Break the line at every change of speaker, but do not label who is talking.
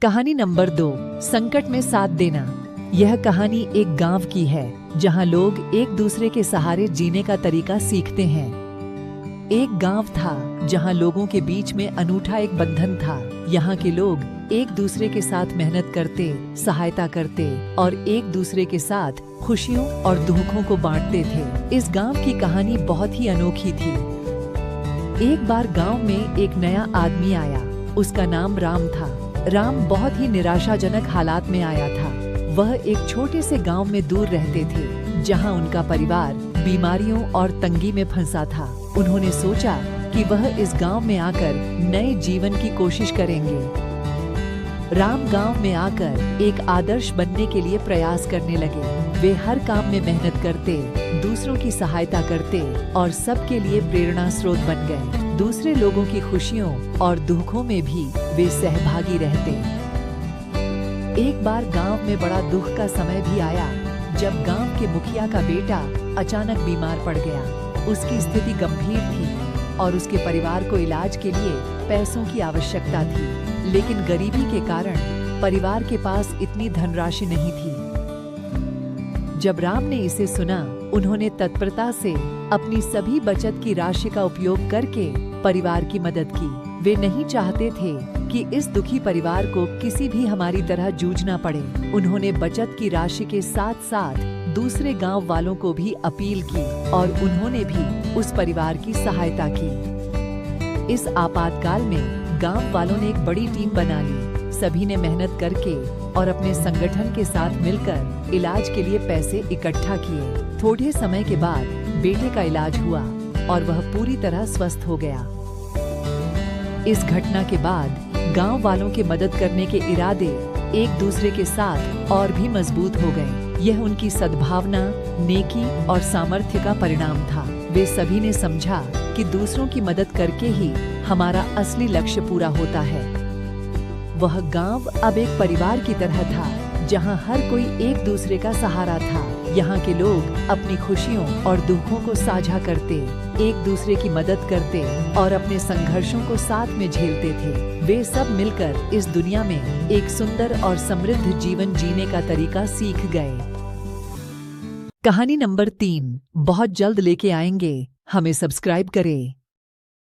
कहानी नंबर 2, संकट में साथ देना। यह कहानी एक गांव की है जहां लोग एक दूसरे के सहारे जीने का तरीका सीखते हैं। एक गांव था जहां लोगों के बीच में अनूठा एक बंधन था। यहाँ के लोग एक दूसरे के साथ मेहनत करते, सहायता करते और एक दूसरे के साथ खुशियों और दुखों को बांटते थे। इस गांव की कहानी बहुत ही अनोखी थी। एक बार गांव में एक नया आदमी आया। उसका नाम राम था। राम बहुत ही निराशाजनक हालात में आया था। वह एक छोटे से गांव में दूर रहते थे, जहां उनका परिवार बीमारियों और तंगी में फंसा था। उन्होंने सोचा कि वह इस गांव में आकर नए जीवन की कोशिश करेंगे। राम गांव में आकर एक आदर्श बनने के लिए प्रयास करने लगे। वे हर काम में मेहनत करते, दूसरों की सहायता करते और सबके लिए प्रेरणा स्रोत बन गए। दूसरे लोगों की खुशियों और दुखों में भी वे सहभागी रहते। एक बार गांव में बड़ा दुख का समय भी आया, जब गांव के मुखिया का बेटा अचानक बीमार पड़ गया। उसकी स्थिति गंभीर थी और उसके परिवार को इलाज के लिए पैसों की आवश्यकता थी, लेकिन गरीबी के कारण परिवार के पास इतनी धनराशि नहीं थी। जब राम ने इसे सुना, उन्होंने तत्परता से अपनी सभी बचत की राशि का उपयोग करके परिवार की मदद की। वे नहीं चाहते थे कि इस दुखी परिवार को किसी भी हमारी तरह जूझना पड़े। उन्होंने बचत की राशि के साथ साथ दूसरे गांव वालों को भी अपील की और उन्होंने भी उस परिवार की सहायता की। इस आपातकाल में गांव वालों ने एक बड़ी टीम बना ली। सभी ने मेहनत करके और अपने संगठन के साथ मिलकर इलाज के लिए पैसे इकट्ठा किए। थोड़े समय के बाद बेटे का इलाज हुआ और वह पूरी तरह स्वस्थ हो गया। इस घटना के बाद गांव वालों के मदद करने के इरादे एक दूसरे के साथ और भी मजबूत हो गए। यह उनकी सद्भावना, नेकी और सामर्थ्य का परिणाम था। वे सभी ने समझा कि दूसरों की मदद करके ही हमारा असली लक्ष्य पूरा होता है। वह गांव अब एक परिवार की तरह था, जहां हर कोई एक दूसरे का सहारा था। यहाँ के लोग अपनी खुशियों और दुखों को साझा करते, एक दूसरे की मदद करते और अपने संघर्षों को साथ में झेलते थे। वे सब मिलकर इस दुनिया में एक सुंदर और समृद्ध जीवन जीने का तरीका सीख गए। कहानी नंबर 3 बहुत जल्द लेके आएंगे। हमें सब्सक्राइब करें।